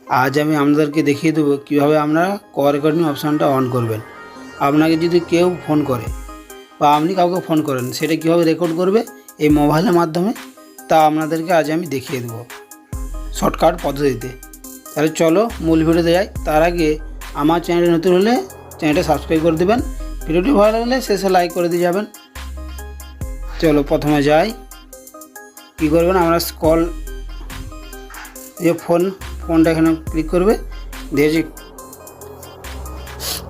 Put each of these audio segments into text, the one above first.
আজ আমি আপনাদেরকে দেখিয়ে দেবো কীভাবে আপনারা কল রেকর্ডিং অপশানটা অন করবেন। আপনাকে যদি কেউ ফোন করে বা আপনি কাউকে ফোন করেন, সেটা কীভাবে রেকর্ড করবে এই মোবাইলের মাধ্যমে, তা আপনাদেরকে আজ আমি দেখিয়ে দেবো শর্টকাট পদ্ধতিতে। তাহলে চলো মূল ভিডিওতে যাই। তার আগে আমার চ্যানেলে নতুন হলে চ্যানেলটা সাবস্ক্রাইব করে দেবেন, ভিডিওটি ভালো লাগলে শেষে লাইক করে দিয়ে যাবেন। চলো প্রথমে যাই। কী করবেন, আমরা কল যে ফোনটা এখানে ক্লিক করবে, দিয়ে যে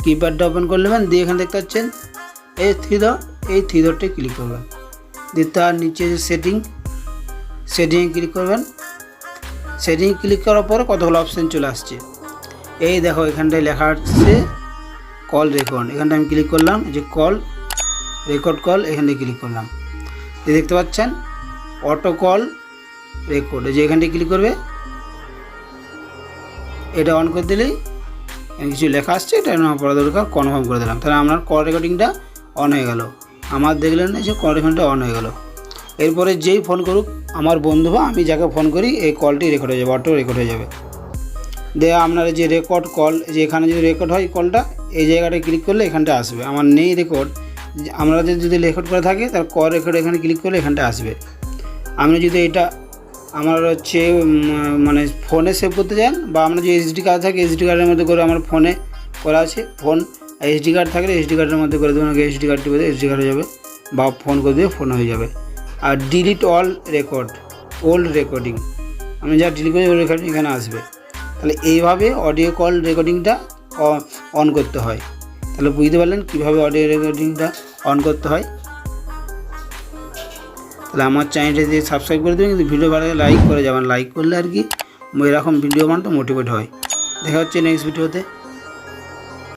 কিপ্যাডটা ওপেন করে নেবেন, দিয়ে এখানে দেখতে পাচ্ছেন এই থ্রি ডটে ক্লিক করবেন, দিয়ে তার নিচে যে সেটিংয়ে ক্লিক করবেন। সেটিংয়ে ক্লিক করার পরে কতগুলো অপশান চলে আসছে। এই দেখো এখানটায় লেখা আসছে কল রেকর্ড, এখানটা আমি ক্লিক করলাম, যে রেকর্ড কল এখানে ক্লিক করলাম। দেখতে পাচ্ছেন অটো কল রেকর্ড, যে এখানটায় ক্লিক করবে, এটা অন করে দিলেই কিছু লেখা আসছে, এটা না পড়া দরকার, কনফার্ম করে দিলাম। তাহলে আপনার কল রেকর্ডিংটা অন হয়ে গেল। আমার দেখলেন যে কল রেকর্ডিংটা অন হয়ে গেল। এরপরে যেই ফোন করুক আমার বন্ধু বা আমি যাকে ফোন করি, এই কলটি রেকর্ড হয়ে যাবে, অটো রেকর্ড হয়ে যাবে। দিয়ে আপনার যে রেকর্ড কল, যে এখানে যদি রেকর্ড হয় কলটা, এই জায়গাটায় ক্লিক করলে এখানটা আসবে। আমার নেই রেকর্ড, আপনাদের যদি রেকর্ড করা থাকে তার কল রেকর্ড এখানে ক্লিক করলে এখানটা আসবে। আপনি যদি এটা আমার হচ্ছে মানে ফোনে সেভ করতে চান, বা আপনার যে এসডি কার্ড থাকে এসডি কার্ডের মধ্যে করে আমার ফোনে করা আছে, ফোন এসডি কার্ড থাকলে এসডি কার্ডের মধ্যে করে দেবেন, এসডি কার্ড টিপে এসডি কার্ড হয়ে যাবে, বা ফোন করে দিয়ে ফোন হয়ে যাবে। আর delete all record, old recording, আমি যা ডিলিট করি ওল্ড রেকর্ডিং এখানে আসবে। তাহলে এইভাবে অডিও কল রেকর্ডিংটা অন করতে হয়। তাহলে বুঝতে পারলেন কীভাবে অডিও রেকর্ডিংটা অন করতে হয়। তাহলে আমার চ্যানেলটা দিয়ে সাবস্ক্রাইব করে দেবেন, কিন্তু ভিডিও ভালো লাগলে লাইক করে যাবেন। লাইক করলে আর কি এরকম ভিডিও বানাতে মোটিভেট হয়। দেখা হচ্ছে নেক্সট ভিডিওতে।